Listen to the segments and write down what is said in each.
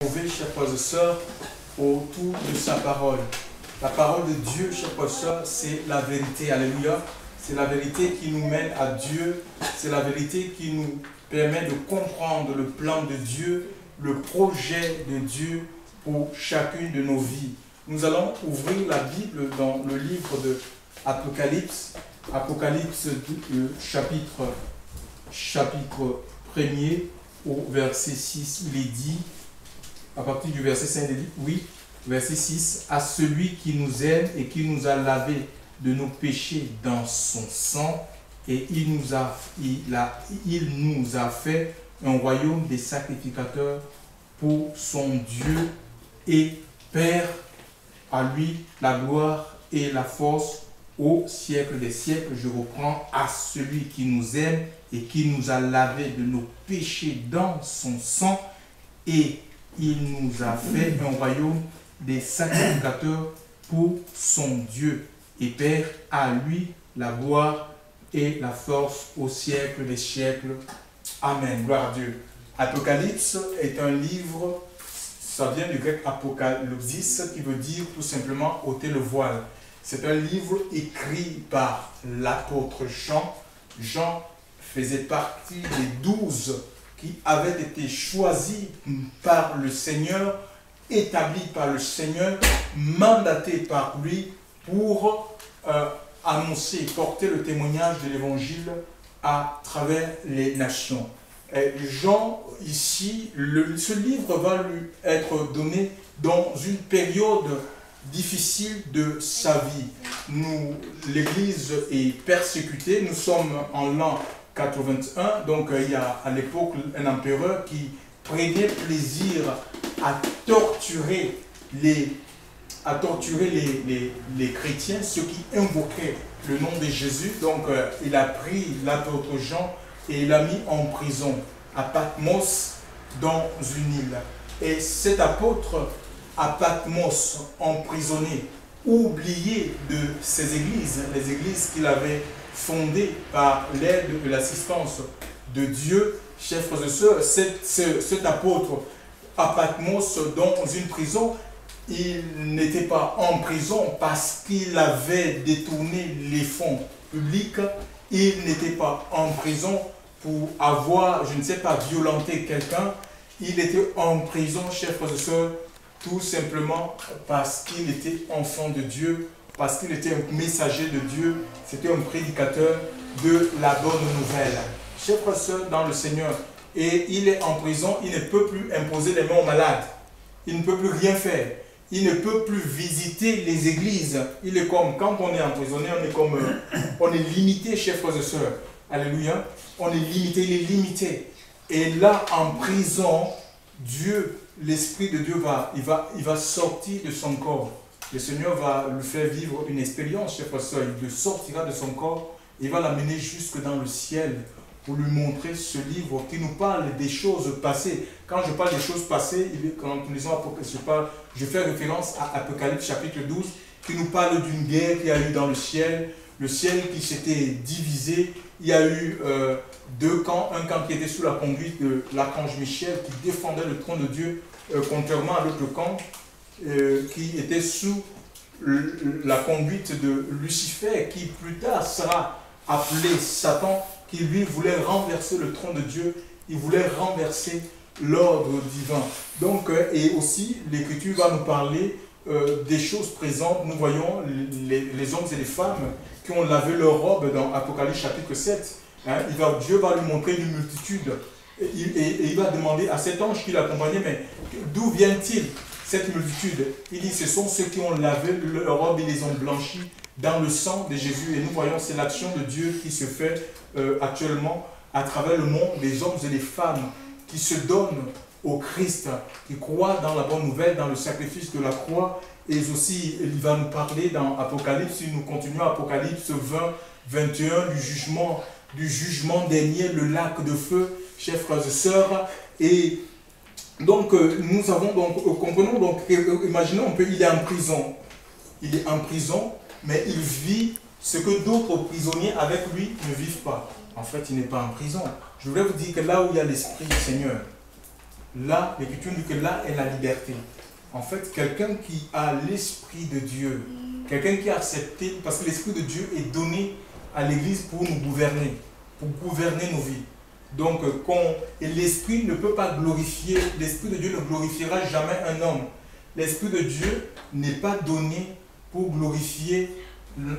Trouver, chers frères et sœurs, autour de sa parole. La parole de Dieu, chers frères et sœurs, c'est la vérité. Alléluia. C'est la vérité qui nous mène à Dieu. C'est la vérité qui nous permet de comprendre le plan de Dieu, le projet de Dieu pour chacune de nos vies. Nous allons ouvrir la Bible dans le livre de Apocalypse. Apocalypse chapitre 1er au verset 6, il est dit, à partir du verset 5, il dit, oui, verset 6, à celui qui nous aime et qui nous a lavé de nos péchés dans son sang, et il nous a fait un royaume des sacrificateurs pour son Dieu et Père, à lui la gloire et la force au siècle des siècles. Je reprends, à celui qui nous aime et qui nous a lavé de nos péchés dans son sang, et il nous a fait un royaume des sacrificateurs pour son Dieu et Père, à lui la gloire et la force au siècle des siècles. Amen. Gloire à Dieu. Apocalypse est un livre, ça vient du grec apokalypsis, qui veut dire tout simplement ôter le voile. C'est un livre écrit par l'apôtre Jean. Jean faisait partie des 12 qui avaient été choisis par le Seigneur, établis par le Seigneur, mandatés par lui pour annoncer, porter le témoignage de l'Évangile à travers les nations. Et Jean, ici, ce livre va lui être donné dans une période difficile de sa vie. L'Église est persécutée, nous sommes en l'an 81, donc il y a à l'époque un empereur qui prenait plaisir à torturer les chrétiens, ceux qui invoquaient le nom de Jésus. Donc il a pris l'apôtre Jean et il l'a mis en prison à Patmos dans une île. Et cet apôtre à Patmos, emprisonné, oublié de ses églises, les églises qu'il avait fondées par l'aide et l'assistance de Dieu, chers frères et sœurs, cet apôtre à Patmos, dans une prison, il n'était pas en prison parce qu'il avait détourné les fonds publics, il n'était pas en prison pour avoir, je ne sais pas, violenté quelqu'un, il était en prison, chers frères et sœurs, tout simplement parce qu'il était enfant de Dieu, parce qu'il était un messager de Dieu, c'était un prédicateur de la bonne nouvelle. Chers frères et sœurs dans le Seigneur, et il est en prison, il ne peut plus imposer les mains aux malades, il ne peut plus rien faire, il ne peut plus visiter les églises. Il est comme, quand on est emprisonné, on est limité, chers frères et sœurs. Alléluia. On est limité, il est limité. Et là, en prison, Dieu, l'Esprit de Dieu il va sortir de son corps. Le Seigneur va lui faire vivre une expérience, chers frères et sœurs. Il le sortira de son corps, il va l'amener jusque dans le ciel pour lui montrer ce livre qui nous parle des choses passées. Quand je parle des choses passées, quand nous lisons Apocalypse, je fais référence à Apocalypse chapitre 12, qui nous parle d'une guerre qu'il y a eu dans le ciel qui s'était divisé. Il y a eu deux camps, un camp qui était sous la conduite de l'archange Michel, qui défendait le trône de Dieu, contrairement à l'autre camp, qui était sous la conduite de Lucifer, qui plus tard sera appelé Satan, qui lui voulait renverser le trône de Dieu, il voulait renverser l'ordre divin. Donc, et aussi, l'Écriture va nous parler des choses présentes. Nous voyons les hommes et les femmes qui ont lavé leur robe dans Apocalypse chapitre 7. Hein, Dieu va lui montrer une multitude. Et il va demander à cet ange qui l'accompagnait, mais d'où vient-il cette multitude? Il dit, ce sont ceux qui ont lavé leur robe et les ont blanchis dans le sang de Jésus. Et nous voyons, c'est l'action de Dieu qui se fait actuellement à travers le monde, des hommes et des femmes qui se donnent au Christ, qui croient dans la bonne nouvelle, dans le sacrifice de la croix. Et aussi, il va nous parler dans Apocalypse, si nous continuons Apocalypse 20, 21, du jugement dernier, le lac de feu, chers frères et sœurs. Et donc, nous avons donc, comprenons donc, imaginons un peu, il est en prison. Il est en prison, mais il vit ce que d'autres prisonniers avec lui ne vivent pas. En fait, il n'est pas en prison. Je voudrais vous dire que là où il y a l'Esprit du Seigneur, Là, l'Écriture dit que là est la liberté. En fait, quelqu'un qui a l'Esprit de Dieu, quelqu'un qui a accepté, parce que l'Esprit de Dieu est donné à l'Église pour nous gouverner, pour gouverner nos vies. Donc, et l'Esprit ne peut pas glorifier, l'Esprit de Dieu ne glorifiera jamais un homme. L'Esprit de Dieu n'est pas donné pour glorifier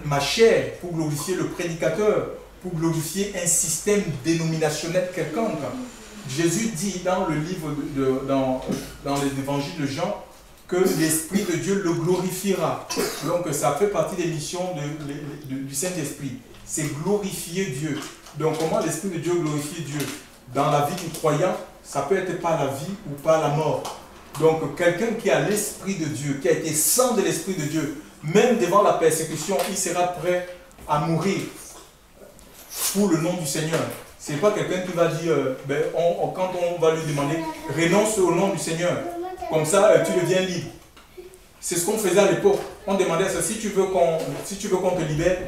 ma chair, pour glorifier le prédicateur, pour glorifier un système dénominationnel quelconque. Jésus dit dans le livre, dans l'évangile de Jean, que l'Esprit de Dieu le glorifiera. Donc ça fait partie des missions du Saint-Esprit. C'est glorifier Dieu. Donc comment l'Esprit de Dieu glorifie Dieu? Dans la vie du croyant, ça peut être par la vie ou par la mort. Donc quelqu'un qui a l'Esprit de Dieu, qui a été sans de l'Esprit de Dieu, même devant la persécution, il sera prêt à mourir pour le nom du Seigneur. Ce n'est pas quelqu'un qui va dire, quand on va lui demander, renonce au nom du Seigneur. Comme ça, tu deviens libre. C'est ce qu'on faisait à l'époque. On demandait ça, si tu veux qu'on te libère,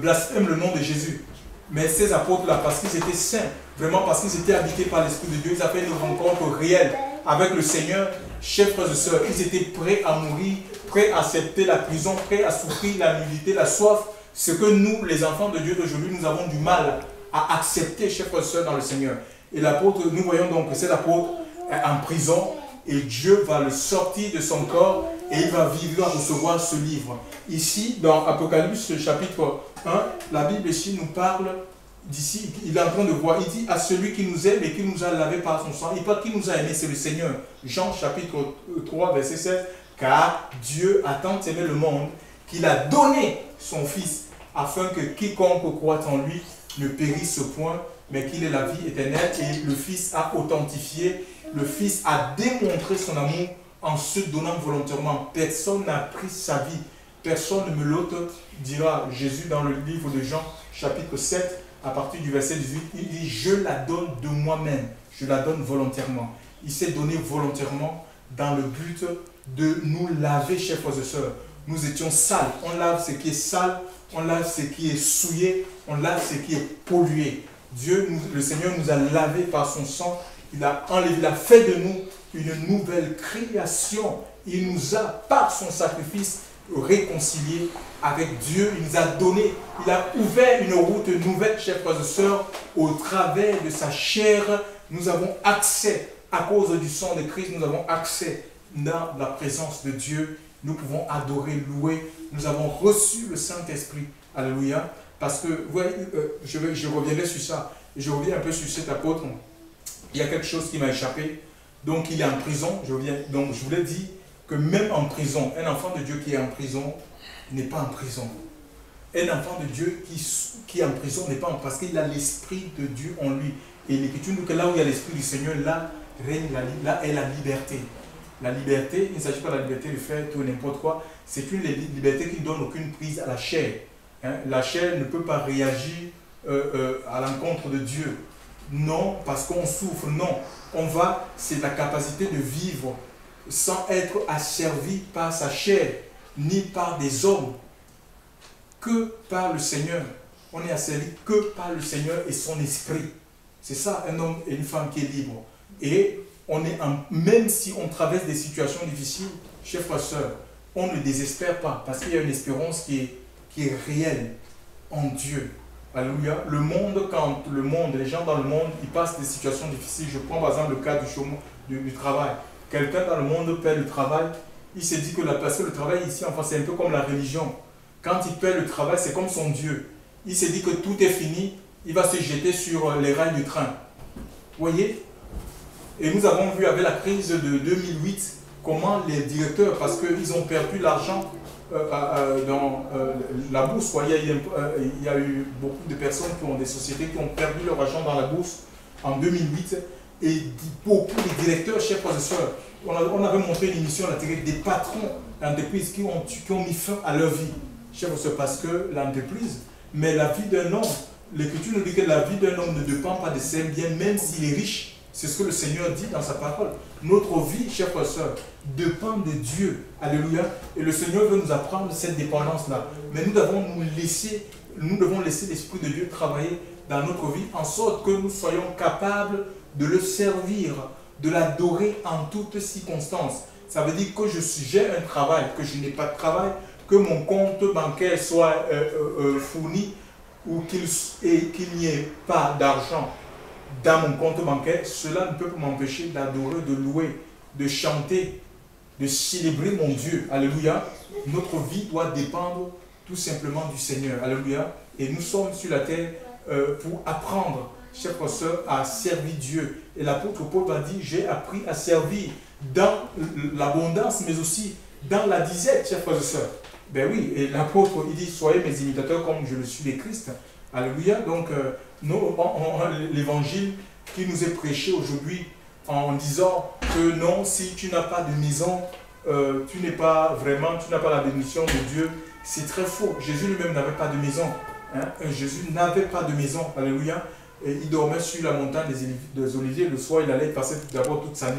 blasphème le nom de Jésus. Mais ces apôtres-là, parce qu'ils étaient saints, vraiment parce qu'ils étaient habités par l'Esprit de Dieu, ils avaient une rencontre réelle avec le Seigneur. Chers frères et sœurs, ils étaient prêts à mourir, prêts à accepter la prison, prêts à souffrir la nudité, la soif. Ce que nous, les enfants de Dieu d'aujourd'hui, nous avons du mal à accepter, chers frères et sœurs, dans le Seigneur. Et l'apôtre, nous voyons donc que cet apôtre est en prison, et Dieu va le sortir de son corps et il va vivre, il va recevoir ce livre. Ici, dans Apocalypse chapitre 1, la Bible ici nous parle d'ici, il est en train de voir, il dit à celui qui nous aime et qui nous a lavé par son sang. Il parle qui nous a aimé, c'est le Seigneur. Jean chapitre 3, verset 16, car Dieu a tant aimé le monde qu'il a donné son Fils, afin que quiconque croit en lui ne périsse point, mais qu'il ait la vie éternelle. Et le Fils a authentifié, le Fils a démontré son amour en se donnant volontairement. Personne n'a pris sa vie. Personne ne me l'ôte, dira Jésus dans le livre de Jean, chapitre 7, à partir du verset 18. Il dit, je la donne de moi-même. Je la donne volontairement. Il s'est donné volontairement dans le but de nous laver, chers frères et sœurs. Nous étions sales. On lave ce qui est sale, on lave ce qui est souillé, on lave ce qui est pollué. Dieu, le Seigneur nous a lavé par son sang. Il a enlevé, il a fait de nous une nouvelle création. Il nous a, par son sacrifice, réconciliés avec Dieu. Il nous a donné, il a ouvert une route nouvelle, chers frères et sœurs, au travers de sa chair. Nous avons accès, à cause du sang de Christ, nous avons accès dans la présence de Dieu. Nous pouvons adorer, louer. Nous avons reçu le Saint-Esprit. Alléluia. Parce que, vous voyez, je reviendrai sur ça. Je reviens un peu sur cet apôtre. Il y a quelque chose qui m'a échappé. Donc, il est en prison. Donc, je vous l'ai dit que même en prison, un enfant de Dieu qui est en prison n'est pas en prison. Un enfant de Dieu qui est en prison n'est pas en prison parce qu'il a l'Esprit de Dieu en lui. Et l'Écriture dit que là où il y a l'Esprit du Seigneur, là règne là est la liberté. La liberté, il ne s'agit pas de la liberté de faire tout n'importe quoi. C'est une liberté qui ne donne aucune prise à la chair. La chair ne peut pas réagir à l'encontre de Dieu. Non, parce qu'on souffre. Non, c'est la capacité de vivre sans être asservi par sa chair, ni par des hommes, que par le Seigneur. On est asservi que par le Seigneur et son esprit. C'est ça, un homme et une femme qui est libre. Et même si on traverse des situations difficiles, chers frères et sœurs, on ne désespère pas, parce qu'il y a une espérance qui est réelle en Dieu. Alléluia. Les gens dans le monde, ils passent des situations difficiles. Je prends par exemple le cas du chômage, du travail. Quelqu'un dans le monde perd le travail, il se dit que parce que le travail ici, enfin, c'est un peu comme la religion. Quand il perd le travail, c'est comme son Dieu. Il se dit que tout est fini, il va se jeter sur les rails du train. Vous voyez? Et nous avons vu avec la crise de 2008, comment les directeurs, parce qu'ils ont perdu l'argent dans la bourse. Il y a eu beaucoup de personnes des sociétés qui ont perdu leur argent dans la bourse en 2008. Et beaucoup de directeurs, chers frères et sœurs, on avait montré une émission à la télé des patrons d'entreprises qui ont mis fin à leur vie. Chers frères et sœurs, parce que l'entreprise, mais la vie d'un homme, l'Écriture nous dit que la vie d'un homme ne dépend pas de ses biens, même s'il est riche. C'est ce que le Seigneur dit dans sa parole. Notre vie, chers frères et sœurs, dépend de Dieu. Alléluia. Et le Seigneur veut nous apprendre cette dépendance-là. Mais nous devons laisser l'Esprit de Dieu travailler dans notre vie, en sorte que nous soyons capables de le servir de l'adorer en toutes circonstances. Ça veut dire que j'ai un travail, que je n'ai pas de travail, que mon compte bancaire soit fourni ou qu'il n'y ait pas d'argent dans mon compte bancaire, cela ne peut pas m'empêcher d'adorer, de louer, de chanter, de célébrer mon Dieu. Alléluia. Notre vie doit dépendre tout simplement du Seigneur. Alléluia. Et nous sommes sur la terre pour apprendre, chers frères et sœurs, à servir Dieu. Et l'apôtre Paul va dire, j'ai appris à servir dans l'abondance, mais aussi dans la disette, chers frères et sœurs. Ben oui, et l'apôtre, il dit, soyez mes imitateurs comme je le suis de Christ. Alléluia. Donc, l'évangile qui nous est prêché aujourd'hui en disant que non, si tu n'as pas de maison, tu n'as pas la bénédiction de Dieu, c'est très faux. Jésus lui-même n'avait pas de maison. Hein? Jésus n'avait pas de maison. Alléluia. Et il dormait sur la montagne des Oliviers. Le soir, il allait passer d'abord toute la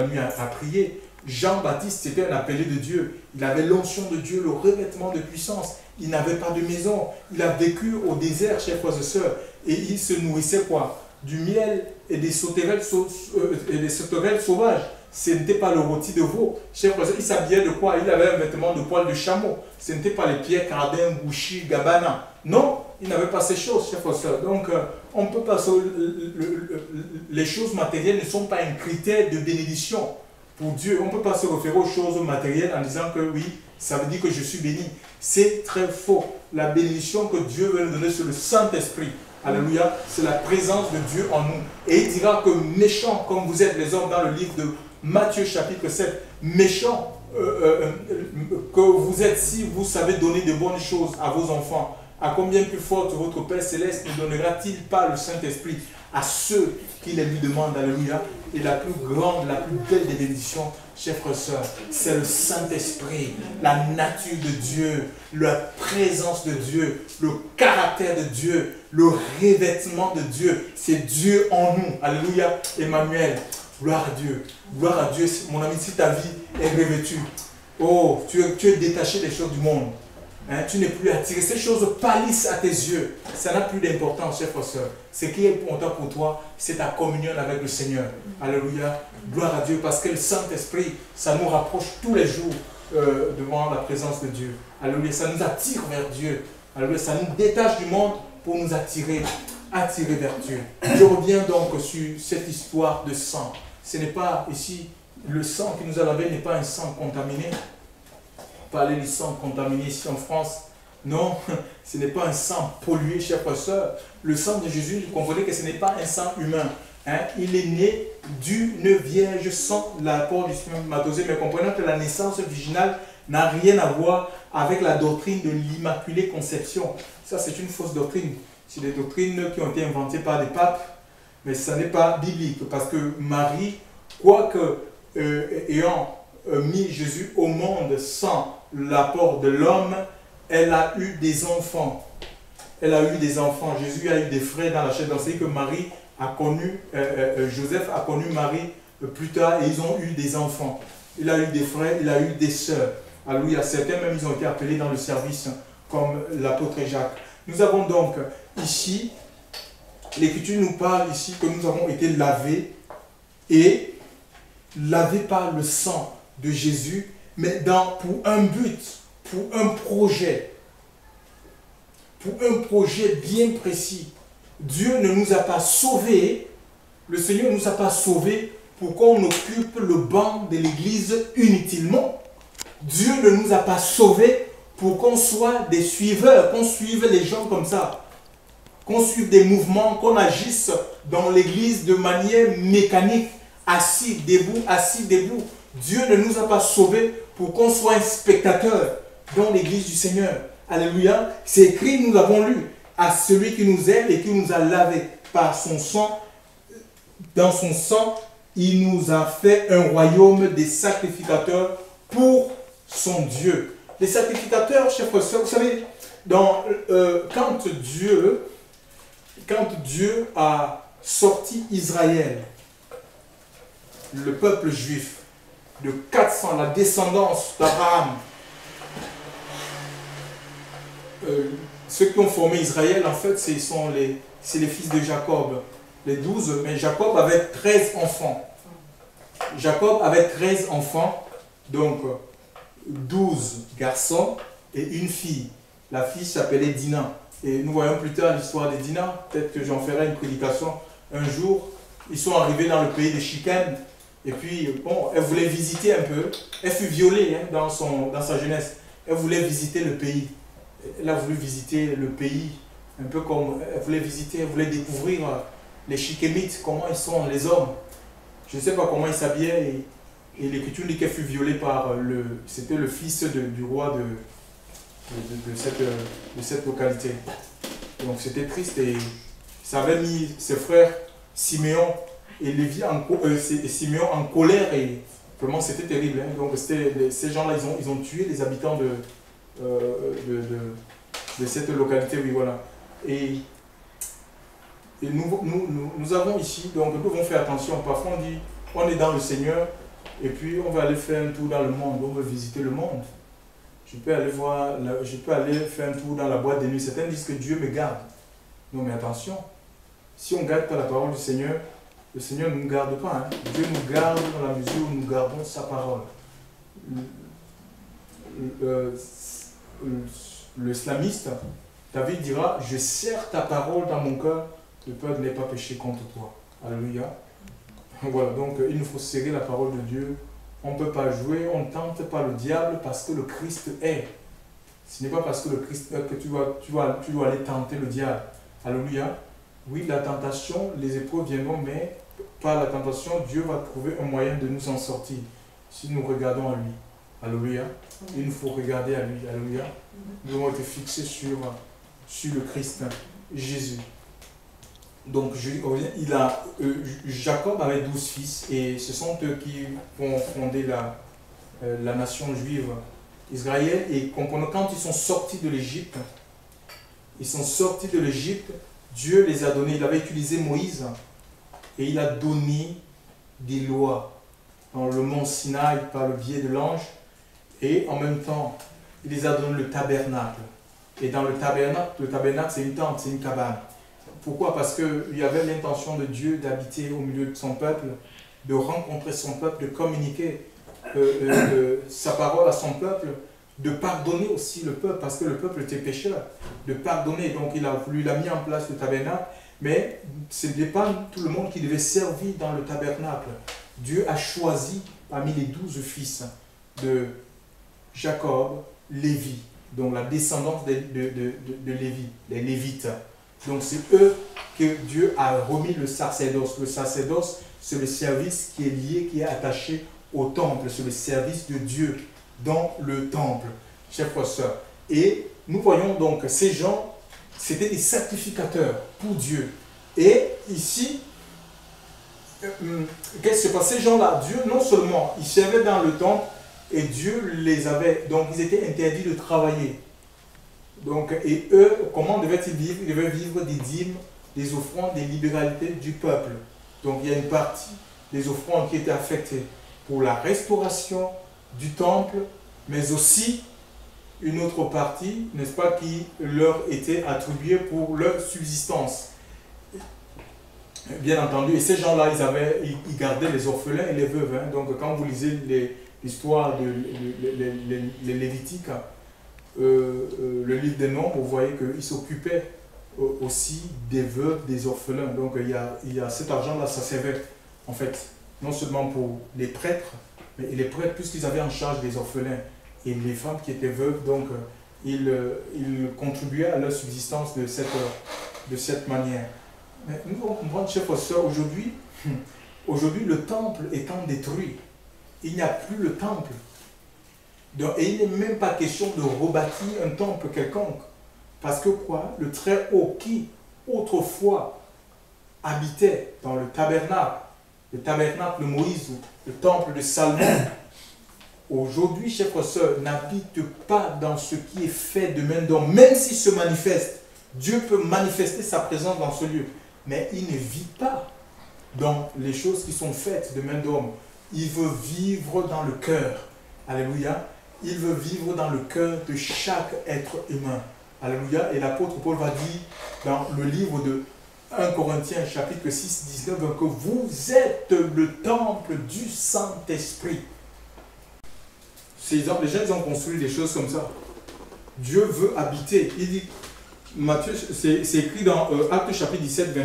nuit à prier. Jean-Baptiste, c'était un appelé de Dieu. Il avait l'onction de Dieu, le revêtement de puissance. Il n'avait pas de maison. Il a vécu au désert, chers frères et sœurs. Et il se nourrissait quoi? Du miel et des sauterelles sauvages. Ce n'était pas le rôti de veau. Chers frères et sœurs, il s'habillait de quoi? Il avait un vêtement de poil de chameau. Ce n'était pas les Pierre Cardin, Gucci, Gabbana. Non, il n'avait pas ces choses, chers frères et sœurs. Donc, on peut pas... les choses matérielles ne sont pas un critère de bénédiction. Pour Dieu, on ne peut pas se référer aux choses matérielles en disant que oui, ça veut dire que je suis béni. C'est très faux. La bénédiction que Dieu veut nous donner sur le Saint-Esprit, alléluia, c'est la présence de Dieu en nous. Et il dira que méchants comme vous êtes les hommes dans le livre de Matthieu chapitre 7, méchants que vous êtes si vous savez donner de bonnes choses à vos enfants, à combien plus forte votre Père Céleste ne donnera-t-il pas le Saint-Esprit à ceux qui les lui demandent, alléluia. Et la plus grande, la plus belle des bénédictions, chers frères et sœurs, c'est le Saint-Esprit, la nature de Dieu, la présence de Dieu, le caractère de Dieu, le revêtement de Dieu. C'est Dieu en nous, alléluia. Emmanuel, gloire à Dieu. Gloire à Dieu, mon ami, si ta vie est revêtue, oh, tu es détaché des choses du monde. Hein, tu n'es plus attiré. Ces choses pâlissent à tes yeux. Ça n'a plus d'importance, chers frères et sœurs. Ce qui est important pour toi, c'est ta communion avec le Seigneur. Alléluia. Gloire à Dieu. Parce que le Saint-Esprit, ça nous rapproche tous les jours devant la présence de Dieu. Alléluia. Ça nous attire vers Dieu. Alléluia. Ça nous détache du monde pour nous attirer vers Dieu. Je reviens donc sur cette histoire de sang. Ce n'est pas ici, le sang qui nous a lavé n'est pas un sang contaminé. Parler du sang contaminé ici en France. Non, ce n'est pas un sang pollué, chers frères et sœurs. Le sang de Jésus, vous comprenez que ce n'est pas un sang humain. Hein? Il est né d'une vierge sans l'apport du spermatozoïde. Mais comprenons que la naissance virginale n'a rien à voir avec la doctrine de l'Immaculée Conception. Ça, c'est une fausse doctrine. C'est des doctrines qui ont été inventées par des papes, mais ça n'est pas biblique. Parce que Marie, quoique ayant mis Jésus au monde sans l'apport de l'homme, elle a eu des enfants. Elle a eu des enfants. Jésus a eu des frères dans la chair. Donc, c'est que Marie a connu, Joseph a connu Marie plus tard et ils ont eu des enfants. Il a eu des frères, il a eu des sœurs. Alléluia. Certains même, ils ont été appelés dans le service comme l'apôtre Jacques. Nous avons donc ici, l'Écriture nous parle ici que nous avons été lavés et lavés par le sang de Jésus, mais pour un but, pour un projet bien précis. Dieu ne nous a pas sauvés, le Seigneur ne nous a pas sauvés pour qu'on occupe le banc de l'église inutilement. Dieu ne nous a pas sauvés pour qu'on soit des suiveurs, qu'on suive les gens comme ça, qu'on suive des mouvements, qu'on agisse dans l'église de manière mécanique, assis, debout. Dieu ne nous a pas sauvés pour qu'on soit un spectateur dans l'église du Seigneur. Alléluia. C'est écrit, nous l'avons lu, à celui qui nous aime et qui nous a lavés par son sang. Dans son sang, il nous a fait un royaume des sacrificateurs pour son Dieu. Les sacrificateurs, chers frères et sœurs, vous savez, quand Dieu a sorti Israël, le peuple juif, de 400, la descendance d'Abraham, ceux qui ont formé Israël, en fait, c'est les fils de Jacob, les 12, mais Jacob avait 13 enfants. Jacob avait 13 enfants, donc 12 garçons et une fille. La fille s'appelait Dina. Et nous voyons plus tard l'histoire de Dina. Peut-être que j'en ferai une prédication un jour. Ils sont arrivés dans le pays de Shichem. Et puis, bon, elle voulait visiter un peu. Elle fut violée hein, dans sa jeunesse. Elle voulait visiter le pays. Elle a voulu visiter le pays. Un peu comme elle voulait visiter, elle voulait découvrir les Shichémites, comment ils sont, les hommes. Je ne sais pas comment ils s'habillaient. Et l'Écriture dit qu'elle fut violée par c'était le fils du roi de cette localité. Donc c'était triste et ça avait mis ses frères Siméon et Lévi Siméon en colère et vraiment c'était terrible. Hein. Donc ces gens-là, ils ont tué les habitants de cette localité. Oui, voilà. Et nous avons ici, donc nous devons faire attention. Parfois on dit, on est dans le Seigneur et puis on va aller faire un tour dans le monde, on veut visiter le monde. Je peux aller faire un tour dans la boîte de nuit. Certains disent que Dieu me garde. Non mais attention, si on ne garde pas la parole du Seigneur, le Seigneur ne nous garde pas. Hein. Dieu nous garde dans la mesure où nous gardons sa parole. Le islamiste, David dira, je serre ta parole dans mon cœur, le peuple n'est pas péché contre toi. Alléluia. Voilà, donc il nous faut serrer la parole de Dieu. On ne peut pas jouer, on ne tente pas le diable parce que le Christ est. Ce n'est pas parce que le Christ est que tu dois aller tenter le diable. Alléluia. Oui, la tentation, les épreuves viendront, mais par la tentation, Dieu va trouver un moyen de nous en sortir. Si nous regardons à lui. Alléluia. Il nous faut regarder à lui. Alléluia. Nous devons être fixés sur le Christ, Jésus. Donc, Jacob avait 12 fils et ce sont eux qui vont fonder la nation juive Israël. Et quand ils sont sortis de l'Égypte, Dieu les a donnés, il avait utilisé Moïse et il a donné des lois dans le mont Sinaï par le biais de l'ange et en même temps, il les a donné le tabernacle. Et dans le tabernacle c'est une tente, c'est une cabane. Pourquoi? Parce qu'il y avait l'intention de Dieu d'habiter au milieu de son peuple, de rencontrer son peuple, de communiquer sa parole à son peuple, de pardonner aussi le peuple, parce que le peuple était pécheur, de pardonner. Donc il a mis en place le tabernacle, mais ce n'est pas tout le monde qui devait servir dans le tabernacle. Dieu a choisi parmi les 12 fils de Jacob, Lévi, donc la descendance de Lévi, les Lévites. Donc c'est eux que Dieu a remis le sacerdoce. Le sacerdoce, c'est le service qui est lié, qui est attaché au temple. C'est le service de Dieu dans le temple, chers frères et sœurs. Et nous voyons donc ces gens, c'était des sacrificateurs pour Dieu. Et ici, qu'est-ce qui se passe? Ces gens-là, Dieu, non seulement, ils servaient dans le temple, et Dieu les avait, donc ils étaient interdits de travailler. Donc, et eux, comment devaient-ils vivre? Ils devaient vivre des dîmes, des offrandes, des libéralités du peuple. Donc il y a une partie des offrandes qui était affectée pour la restauration du temple, mais aussi une autre partie, n'est-ce pas, qui leur était attribuée pour leur subsistance. Bien entendu, et ces gens-là, ils gardaient les orphelins et les veuves. Hein. Donc quand vous lisez l'histoire les Lévitiques, le livre des Nombres, vous voyez qu'ils s'occupaient aussi des veuves, des orphelins. Donc il y a cet argent-là, ça servait en fait non seulement pour les prêtres, mais les prêtres, puisqu'ils avaient en charge des orphelins et les femmes qui étaient veuves, donc ils contribuaient à leur subsistance de cette manière. Mais nous devons comprendre, chers frères et sœurs, aujourd'hui le temple étant détruit, il n'y a plus le temple. Donc, et il n'est même pas question de rebâtir un temple quelconque. Parce que quoi? Le Très-Haut qui autrefois habitait dans le tabernacle de Moïse, le temple de Salomon, aujourd'hui, chers frères et sœurs, n'habite pas dans ce qui est fait de main d'homme, même s'il se manifeste. Dieu peut manifester sa présence dans ce lieu, mais il ne vit pas dans les choses qui sont faites de main d'homme. Il veut vivre dans le cœur. Alléluia. Il veut vivre dans le cœur de chaque être humain. Alléluia. Et l'apôtre Paul va dire dans le livre 1 Corinthiens chapitre 6, 19, que vous êtes le temple du Saint-Esprit. Les gens ils ont construit des choses comme ça. Dieu veut habiter. Il dit, Matthieu, c'est écrit dans Actes chapitre 17,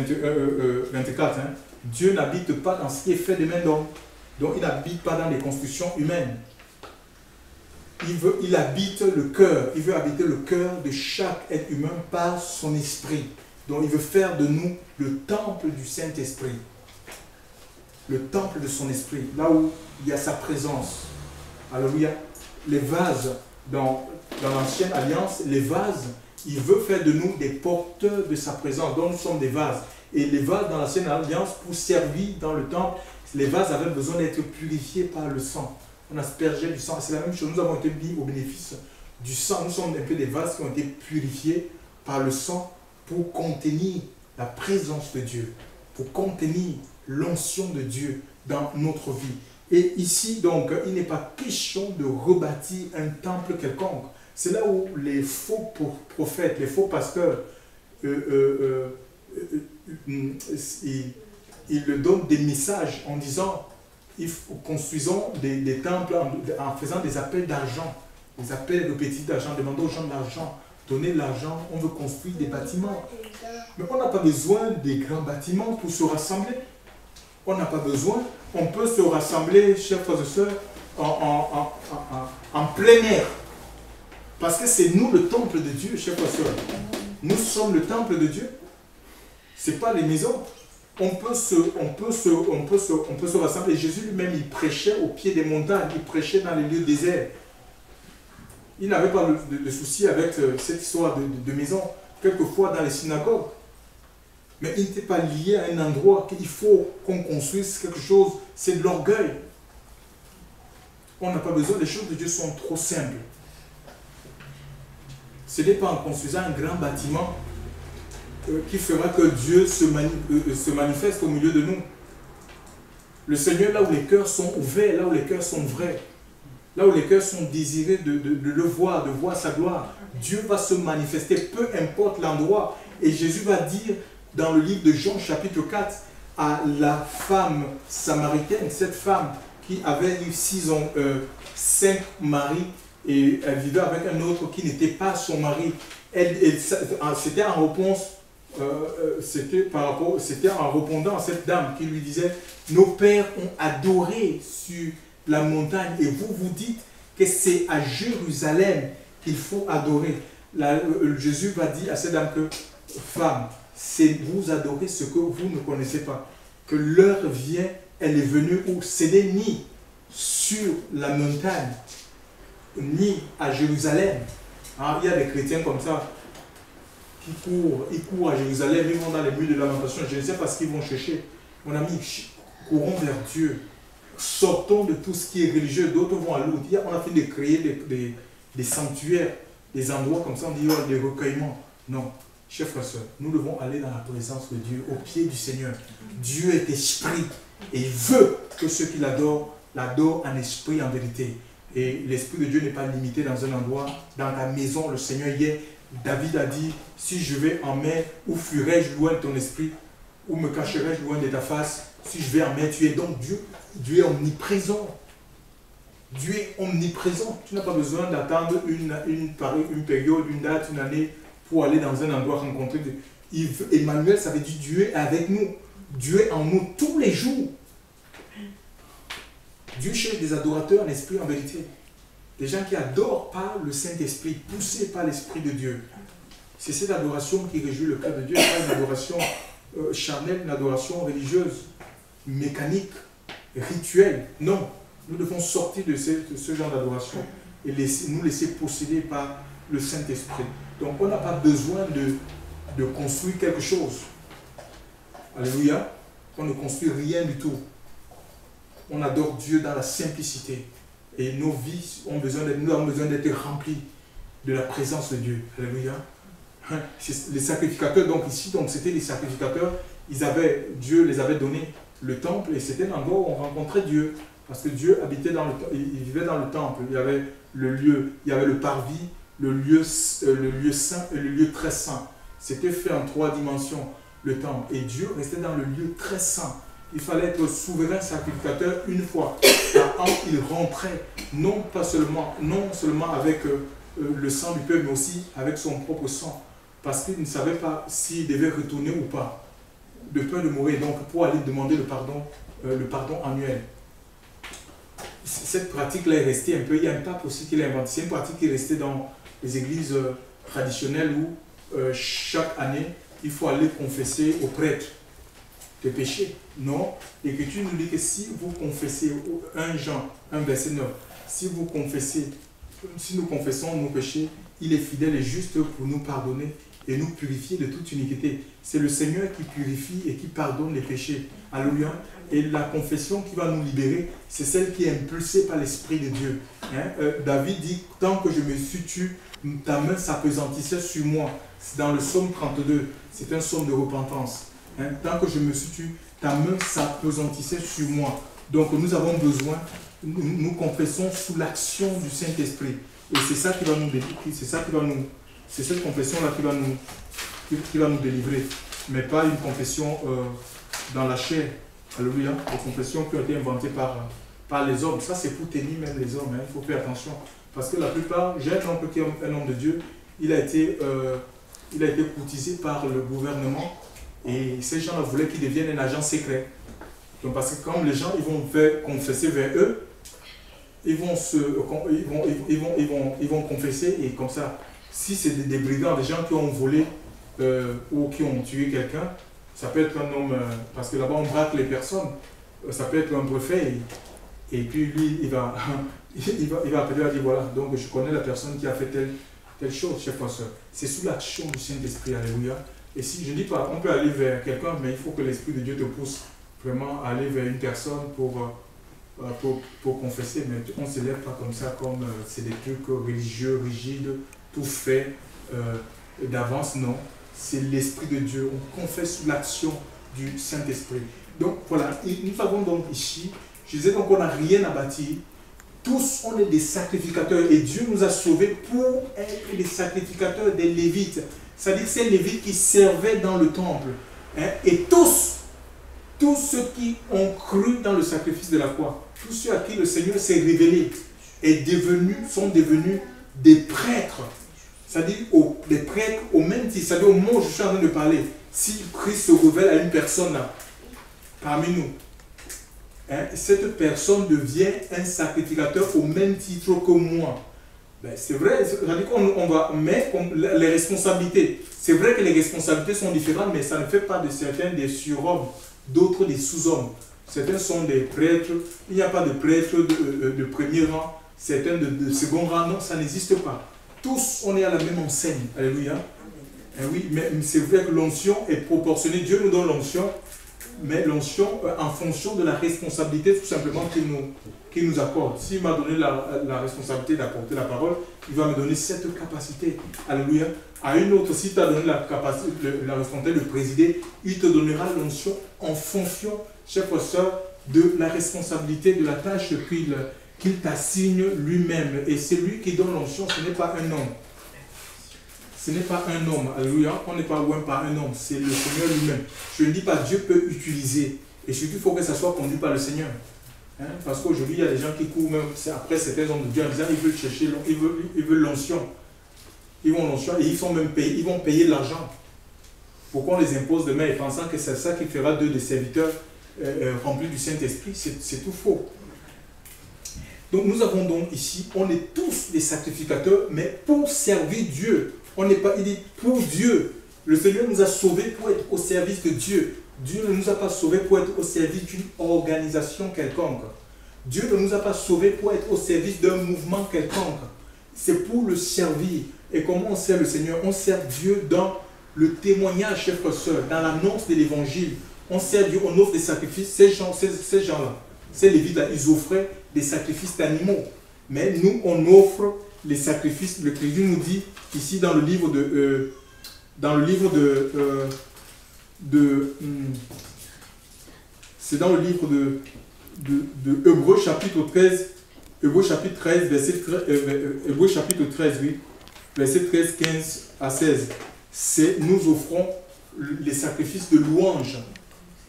24. Hein. Dieu n'habite pas dans ce qui est fait de main d'homme. Donc il n'habite pas dans les constructions humaines. Il habite le cœur. Il veut habiter le cœur de chaque être humain par son esprit. Donc il veut faire de nous le temple du Saint-Esprit. Le temple de son esprit. Là où il y a sa présence. Alléluia. Les vases, dans l'ancienne alliance, les vases, il veut faire de nous des porteurs de sa présence. Donc nous sommes des vases. Et les vases dans l'ancienne alliance, pour servir dans le temple, les vases avaient besoin d'être purifiés par le sang. On aspergeait du sang. C'est la même chose. Nous avons été mis au bénéfice du sang. Nous sommes un peu des vases qui ont été purifiés par le sang pour contenir la présence de Dieu, pour contenir l'onction de Dieu dans notre vie. Et ici, donc, il n'est pas question de rebâtir un temple quelconque. C'est là où les faux prophètes, les faux pasteurs, ils donnent des messages en disant construisons des temples en faisant des appels d'argent, des appels de petits d'argent, demandons aux gens de l'argent, donnez de l'argent, on veut construire des bâtiments. Mais on n'a pas besoin des grands bâtiments pour se rassembler. On n'a pas besoin, on peut se rassembler, chers frères et sœurs, en plein air. Parce que c'est nous le temple de Dieu, chers frères et sœurs. Nous sommes le temple de Dieu. Ce n'est pas les maisons. On peut se rassembler. Jésus lui-même, il prêchait au pied des montagnes, il prêchait dans les lieux déserts. Il n'avait pas de souci avec cette histoire de maison, quelquefois dans les synagogues. Mais il n'était pas lié à un endroit qu'il faut qu'on construise quelque chose. C'est de l'orgueil. On n'a pas besoin, les choses de Dieu sont trop simples. Ce n'est pas en construisant un grand bâtiment qui fera que Dieu se manifeste au milieu de nous. Le Seigneur, là où les cœurs sont ouverts, là où les cœurs sont vrais, là où les cœurs sont désirés de le voir, de voir sa gloire, Dieu va se manifester, peu importe l'endroit. Et Jésus va dire dans le livre de Jean chapitre 4 à la femme samaritaine, cette femme qui avait eu 5 maris et elle vivait avec un autre qui n'était pas son mari. C'était en réponse, c'était en répondant à cette dame qui lui disait « Nos pères ont adoré sur la montagne et vous vous dites que c'est à Jérusalem qu'il faut adorer. » Jésus va dire à cette dame que « Femme, c'est vous adorez ce que vous ne connaissez pas. Que l'heure vient, elle est venue où ce n'est ni sur la montagne, ni à Jérusalem. » Il y a des chrétiens comme ça qui courent, ils courent à Jérusalem, ils vont dans les murs de lamentation. Je ne sais pas ce qu'ils vont chercher. Mon ami, courons vers Dieu. Sortons de tout ce qui est religieux. D'autres vont à Lourdes. On a fait de créer des sanctuaires, des endroits comme ça, on dit des recueillements. Non. Chers frères et sœurs, nous devons aller dans la présence de Dieu, au pied du Seigneur. Dieu est esprit et il veut que ceux qui l'adorent en esprit, en vérité. Et l'esprit de Dieu n'est pas limité dans un endroit, dans ta maison. Le Seigneur hier, David a dit, si je vais en mer, où fuirai-je loin de ton esprit, où me cacherai-je loin de ta face? Si je vais en mer, tu es donc Dieu. Dieu est omniprésent. Dieu est omniprésent. Tu n'as pas besoin d'attendre une période, une date, une année pour aller dans un endroit rencontrer Dieu. Emmanuel, ça veut dire Dieu est avec nous. Dieu est en nous tous les jours. Dieu cherche des adorateurs en esprit, en vérité. Des gens qui adorent par le Saint-Esprit, poussés par l'Esprit de Dieu. C'est cette adoration qui réjouit le cœur de Dieu. Pas une adoration charnelle, une adoration religieuse, mécanique, rituelle. Non, nous devons sortir de ce genre d'adoration et nous laisser posséder par le Saint-Esprit. Donc on n'a pas besoin de construire quelque chose. Alléluia. On ne construit rien du tout. On adore Dieu dans la simplicité. Et nos vies nous avons besoin d'être remplis de la présence de Dieu. Alléluia. Les sacrificateurs, donc ici, c'était les sacrificateurs, Dieu les avait donné le temple et c'était l'endroit où on rencontrait Dieu. Parce que Dieu habitait il vivait dans le temple. Il y avait le lieu, il y avait le parvis, le lieu saint et le lieu très saint. C'était fait en 3 dimensions. le temple. Et Dieu restait dans le lieu très saint. Il fallait être souverain sacrificateur une fois par an. Il rentrait non seulement avec le sang du peuple, mais aussi avec son propre sang. Parce qu'il ne savait pas s'il devait retourner ou pas, de peur de mourir, donc pour aller demander le pardon annuel. Cette pratique-là est restée un peu, il y a un pape aussi qui l'a inventé. C'est une pratique qui est restée dans les églises traditionnelles où chaque année, il faut aller confesser au prêtre tes péchés. Non, l'Écriture nous dit que si vous confessez, 1 Jean, 1 verset 9, si nous confessons nos péchés, il est fidèle et juste pour nous pardonner et nous purifier de toute iniquité. C'est le Seigneur qui purifie et qui pardonne les péchés. Alléluia. Et la confession qui va nous libérer, c'est celle qui est impulsée par l'Esprit de Dieu. David dit, tant que je me suis tué, ta main s'appesantissait sur moi. C'est dans le psaume 32. C'est un psaume de repentance. Tant que je me suis tué, ta main s'appesantissait sur moi. Donc nous avons besoin, nous confessons sous l'action du Saint-Esprit. Et c'est ça qui va nous délivrer. C'est cette confession-là qui va nous délivrer. Mais pas une confession dans la chair. Alléluia. Des confessions qui ont été inventées par les hommes. Ça, c'est pour tenir même les hommes. Il faut faire attention. Parce que la plupart, j'ai un oncle qui est un homme de Dieu, il a été courtisé par le gouvernement. Et ces gens-là voulaient qu'il devienne un agent secret. Donc, parce que quand les gens ils vont faire confesser vers eux, ils vont confesser, et comme ça, si c'est des brigands, des gens qui ont volé ou qui ont tué quelqu'un, ça peut être un homme, parce que là-bas on braque les personnes, ça peut être un préfet, et puis lui, il va appeler, il va dire voilà, donc je connais la personne qui a fait telle chose, chef pasteur. C'est sous l'action du Saint-Esprit, alléluia. Et si je ne dis pas, on peut aller vers quelqu'un, mais il faut que l'Esprit de Dieu te pousse vraiment à aller vers une personne pour confesser, mais on ne se lève pas comme ça, comme c'est des trucs religieux, rigides, tout fait d'avance, non. C'est l'Esprit de Dieu, on confesse sous l'action du Saint-Esprit. Donc voilà, nous avons donc ici, je disais donc on n'a rien à bâtir, tous on est des sacrificateurs et Dieu nous a sauvés pour être des sacrificateurs des Lévites. C'est-à-dire que c'est les Lévites qui servaient dans le temple. Et tous ceux qui ont cru dans le sacrifice de la croix, tous ceux à qui le Seigneur s'est révélé, sont devenus des prêtres. C'est-à-dire des prêtres au même titre. C'est-à-dire au moment où je suis en train de parler, si Christ se révèle à une personne là, parmi nous, cette personne devient un sacrificateur au même titre que moi. Ben, c'est vrai, c'est-à-dire qu'on va mettre les responsabilités. C'est vrai que les responsabilités sont différentes, mais ça ne fait pas de certains des surhommes, d'autres des sous-hommes. Certains sont des prêtres, il n'y a pas de prêtres de premier rang, certains de second rang, non, ça n'existe pas. Tous, on est à la même enseigne. Alléluia. Oui, mais c'est vrai que l'onction est proportionnée. Dieu nous donne l'onction, mais l'onction en fonction de la responsabilité tout simplement qu'il nous accorde. S'il m'a donné la responsabilité d'apporter la parole, il va me donner cette capacité. Alléluia. À une autre, si tu as donné la responsabilité de présider, il te donnera l'onction en fonction, chers frères, de la responsabilité de la tâche qu'il t'assigne lui-même. Et c'est lui qui donne l'onction, ce n'est pas un homme. Ce n'est pas un homme. Alléluia. On n'est pas loin par un homme. C'est le Seigneur lui-même. Je ne dis pas Dieu peut utiliser. Et surtout, il faut que ça soit conduit par le Seigneur. Parce qu'aujourd'hui, il y a des gens qui courent même après certains hommes de Dieu en disant ils veulent chercher, ils veulent l'onction. Ils vont l'onction et ils vont payer de l'argent. Pourquoi on les impose demain et pensant que c'est ça qui fera d'eux des serviteurs remplis du Saint-Esprit? C'est tout faux. Donc nous avons donc ici, on est tous des sacrificateurs, mais pour servir Dieu. On n'est pas, il dit pour Dieu. Le Seigneur nous a sauvés pour être au service de Dieu. Dieu ne nous a pas sauvés pour être au service d'une organisation quelconque. Dieu ne nous a pas sauvés pour être au service d'un mouvement quelconque. C'est pour le servir. Et comment on sert le Seigneur? On sert Dieu dans le témoignage, chers frères et sœurs, dans l'annonce de l'évangile. On sert Dieu, on offre des sacrifices. Ces gens-là, ces Lévites-là, ils offraient des sacrifices d'animaux. Mais nous, on offre les sacrifices. Le Christ nous dit ici dans le livre c'est dans le livre de Hébreux chapitre 13, Hébreux chapitre 13, Hébreux chapitre 13, oui, verset 13, 15 à 16. C'est nous offrons les sacrifices de louange.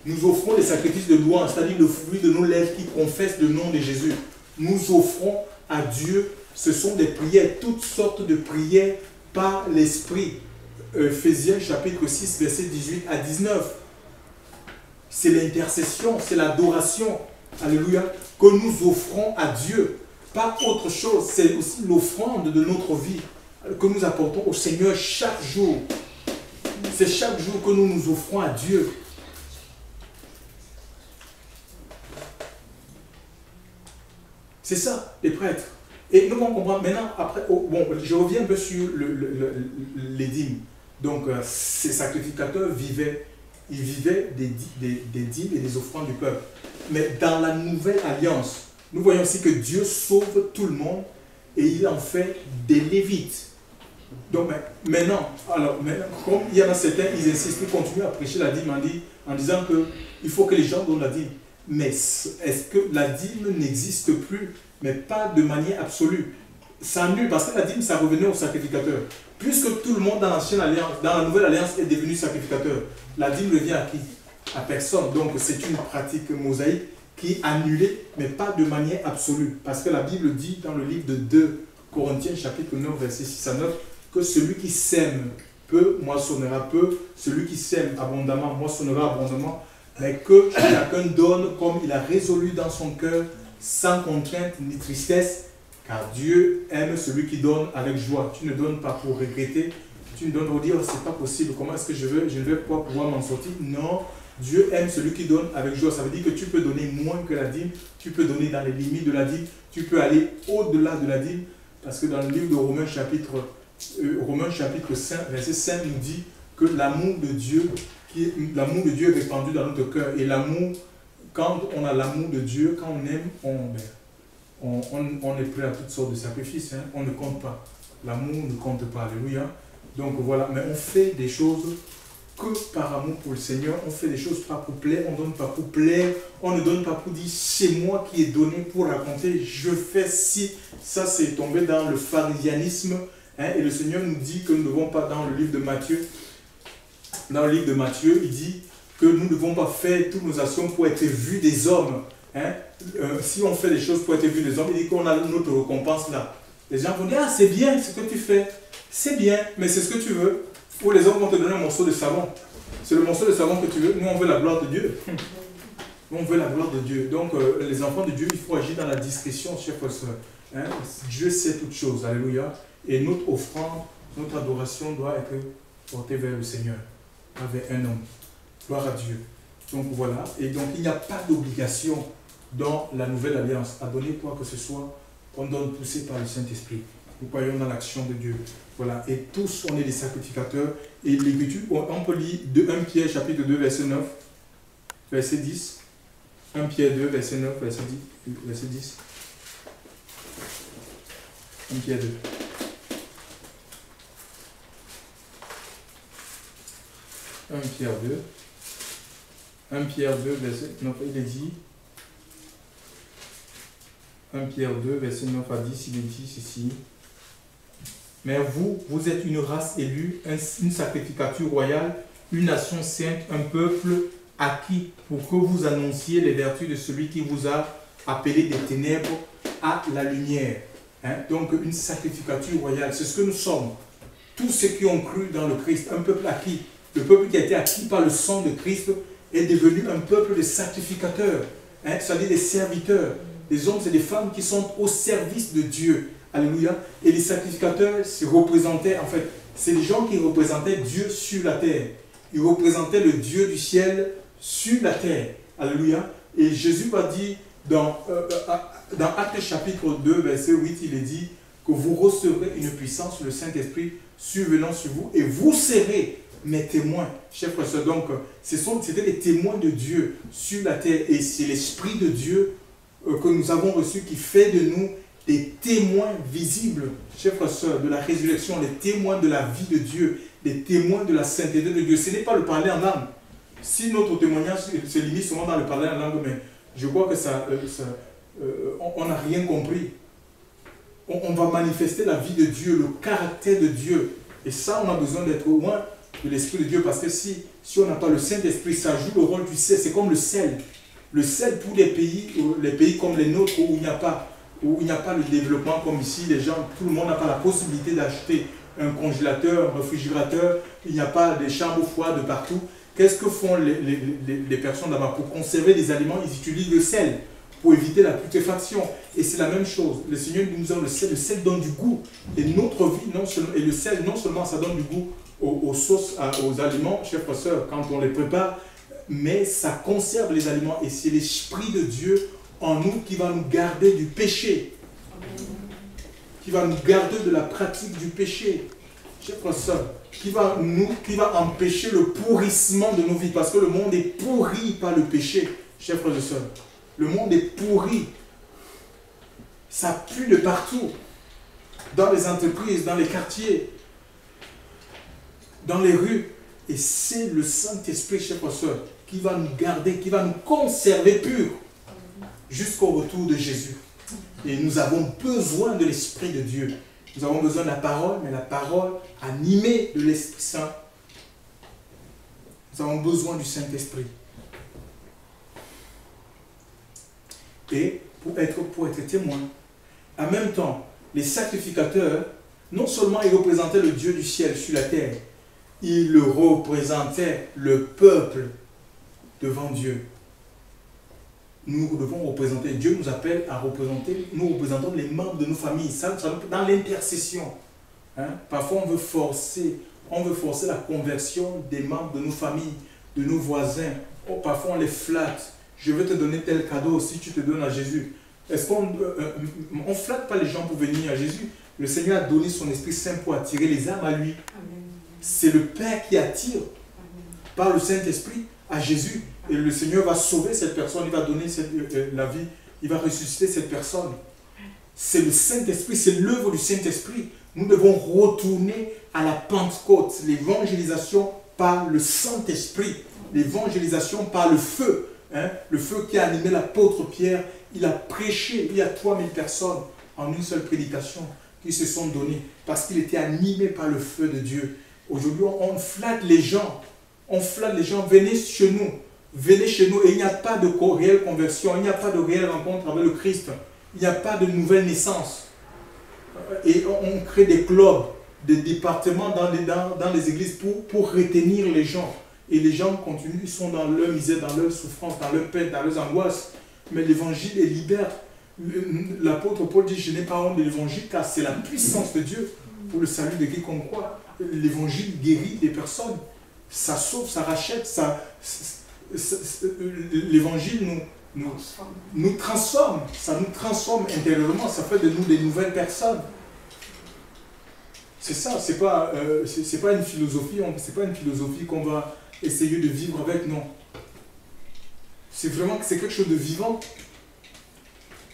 Nous offrons les sacrifices de louange, c'est-à-dire le fruit de nos lèvres qui confessent le nom de Jésus. Nous offrons à Dieu, ce sont des prières, toutes sortes de prières par l'Esprit. Ephésiens chapitre 6, verset 18 à 19. C'est l'intercession, c'est l'adoration, alléluia, que nous offrons à Dieu. Pas autre chose, c'est aussi l'offrande de notre vie que nous apportons au Seigneur chaque jour. C'est chaque jour que nous nous offrons à Dieu. C'est ça, les prêtres. Et nous allons comprendre maintenant, après, bon, je reviens un peu sur les dîmes. Donc, ces sacrificateurs vivaient des dîmes et des offrandes du peuple. Mais dans la nouvelle alliance, nous voyons aussi que Dieu sauve tout le monde et il en fait des lévites. Donc maintenant, comme il y en a certains, ils insistent, ils continuent à prêcher la dîme en disant qu'il faut que les gens donnent la dîme. Mais est-ce que la dîme n'existe plus, mais pas de manière absolue? Ça annule, parce que la dîme, ça revenait au sacrificateur. Puisque tout le monde dans l'ancienne alliance, dans la nouvelle alliance est devenu sacrificateur, la dîme revient à qui? À personne. Donc c'est une pratique mosaïque qui est annulée, mais pas de manière absolue. Parce que la Bible dit dans le livre de 2 Corinthiens, chapitre 9, verset 6 à 9, que celui qui sème peu moissonnera peu, celui qui sème abondamment moissonnera abondamment, mais que chacun donne comme il a résolu dans son cœur, sans contrainte ni tristesse, car Dieu aime celui qui donne avec joie. Tu ne donnes pas pour regretter, tu ne donnes pas pour dire c'est pas possible, comment est-ce que je ne vais pas pouvoir m'en sortir. Non, Dieu aime celui qui donne avec joie. Ça veut dire que tu peux donner moins que la dîme, tu peux donner dans les limites de la dîme, tu peux aller au-delà de la dîme, parce que dans le livre de Romains chapitre 5, verset 5 nous dit que l'amour de Dieu est répandu dans notre cœur. Et l'amour, quand on a l'amour de Dieu, quand on aime, on est prêt à toutes sortes de sacrifices. Hein. On ne compte pas. L'amour ne compte pas. Alléluia. Donc voilà, mais on fait des choses que par amour pour le Seigneur. On fait des choses pas pour plaire. On ne donne pas pour plaire. On ne donne pas pour dire c'est moi qui ai donné pour raconter. Je fais si. Ça, c'est tombé dans le pharisianisme. Hein, et le Seigneur nous dit que nous ne devons pas, dans le livre de Matthieu, il dit que nous ne devons pas faire toutes nos actions pour être vus des hommes. Hein. Si on fait des choses pour être vus des hommes, il dit qu'on a notre récompense là. Les gens vont dire, ah c'est bien ce que tu fais, c'est bien, mais c'est ce que tu veux. Ou les hommes vont te donner un morceau de savon. C'est le morceau de savon que tu veux. Nous on veut la gloire de Dieu. Nous on veut la gloire de Dieu. Donc les enfants de Dieu, il faut agir dans la discrétion, chers frères et sœurs. Hein. Dieu sait toutes choses, alléluia. Et notre offrande, notre adoration doit être portée vers le Seigneur, pas vers un homme. Gloire à Dieu. Donc voilà. Et donc il n'y a pas d'obligation dans la nouvelle alliance à donner quoi que ce soit. On donne poussé par le Saint-Esprit. Nous croyons dans l'action de Dieu. Voilà. Et tous, on est des sacrificateurs. Et l'Écriture, on peut lire de 1 Pierre chapitre 2, verset 9, verset 10. 1 Pierre 2, verset 9, verset 10. 1 Pierre 2. 1 Pierre 2. 1 Pierre 2, verset 9, il est dit. 1 Pierre 2, verset 9 à 10, il est dit ceci. Mais vous êtes une race élue, une sacrificature royale, une nation sainte, un peuple acquis pour que vous annonciez les vertus de celui qui vous a appelé des ténèbres à la lumière. Hein? Donc une sacrificature royale, c'est ce que nous sommes. Tous ceux qui ont cru dans le Christ, un peuple acquis. Le peuple qui a été acquis par le sang de Christ est devenu un peuple de sacrificateurs, hein? C'est-à-dire des serviteurs. Les hommes, c'est des femmes qui sont au service de Dieu. Alléluia. Et les sacrificateurs, c'est des gens qui représentaient Dieu sur la terre. Ils représentaient le Dieu du ciel sur la terre. Alléluia. Et Jésus va dire dans Actes chapitre 2, verset 8, il est dit que vous recevrez une puissance, le Saint-Esprit survenant sur vous, et vous serez mes témoins. Chers frères et sœurs, donc, c'était des témoins de Dieu sur la terre. Et c'est l'Esprit de Dieu que nous avons reçu qui fait de nous des témoins visibles, chers frères et sœurs, de la résurrection, les témoins de la vie de Dieu, les témoins de la sainteté de Dieu. Ce n'est pas le parler en langue. Si notre témoignage se limite seulement dans le parler en langue, mais je crois que on n'a rien compris. On va manifester la vie de Dieu, le caractère de Dieu. Et ça, on a besoin d'être au moins de l'Esprit de Dieu, parce que si on n'a pas le Saint-Esprit, ça joue le rôle du sel, c'est comme le sel. Le sel pour les pays comme les nôtres où il n'y a pas le développement comme ici, tout le monde n'a pas la possibilité d'acheter un congélateur, un réfrigérateur, il n'y a pas des chambres froides partout. Qu'est-ce que font les personnes là-bas pour conserver des aliments? Ils utilisent le sel pour éviter la putréfaction. Et c'est la même chose. Le Seigneur nous donne le sel donne du goût. Et notre vie, et le sel, non seulement ça donne du goût aux sauces, aux aliments, chers frères et sœurs, quand on les prépare, mais ça conserve les aliments. Et c'est l'Esprit de Dieu en nous qui va nous garder du péché. Qui va nous garder de la pratique du péché. Chers frères et sœurs, qui va empêcher le pourrissement de nos vies. Parce que le monde est pourri par le péché, chers frères et sœurs. Le monde est pourri. Ça pue de partout. Dans les entreprises, dans les quartiers, dans les rues. Et c'est le Saint-Esprit, chers frères et sœurs, qui va nous garder, qui va nous conserver purs jusqu'au retour de Jésus. Et nous avons besoin de l'Esprit de Dieu. Nous avons besoin de la parole, mais la parole animée de l'Esprit Saint. Nous avons besoin du Saint-Esprit. Et pour être témoin, en même temps, les sacrificateurs, non seulement ils représentaient le Dieu du ciel sur la terre, ils représentaient le peuple devant Dieu. Nous devons représenter, Dieu nous appelle à représenter, nous représentons les membres de nos familles, ça dans l'intercession. Hein? Parfois on veut forcer la conversion des membres de nos familles, de nos voisins. Parfois on les flatte. Je vais te donner tel cadeau si tu te donnes à Jésus. Est-ce qu'on ne flatte pas les gens pour venir à Jésus? Le Seigneur a donné son Esprit Saint pour attirer les âmes à lui. C'est le Père qui attire par le Saint-Esprit à Jésus. Et le Seigneur va sauver cette personne, il va donner la vie, il va ressusciter cette personne. C'est le Saint-Esprit, c'est l'œuvre du Saint-Esprit. Nous devons retourner à la Pentecôte, l'évangélisation par le Saint-Esprit, l'évangélisation par le feu. Hein? Le feu qui a animé l'apôtre Pierre, il a prêché, il y a 3000 personnes en une seule prédication qui se sont données parce qu'il était animé par le feu de Dieu. Aujourd'hui, on flatte les gens. On flatte les gens, venez chez nous. Venez chez nous et il n'y a pas de réelle conversion, il n'y a pas de réelle rencontre avec le Christ. Il n'y a pas de nouvelle naissance. Et on crée des clubs, des départements dans les églises pour retenir les gens. Et les gens continuent, ils sont dans leur misère, dans leur souffrance, dans leur peine, dans leurs angoisses. Mais l'évangile les libère. L'apôtre Paul dit, je n'ai pas honte de l'évangile car c'est la puissance de Dieu pour le salut de quiconque croit. L'évangile guérit les personnes. Ça sauve, ça rachète, l'évangile nous transforme, ça nous transforme intérieurement, ça fait de nous des nouvelles personnes. C'est ça, c'est pas une philosophie qu'on va essayer de vivre avec, non. C'est quelque chose de vivant.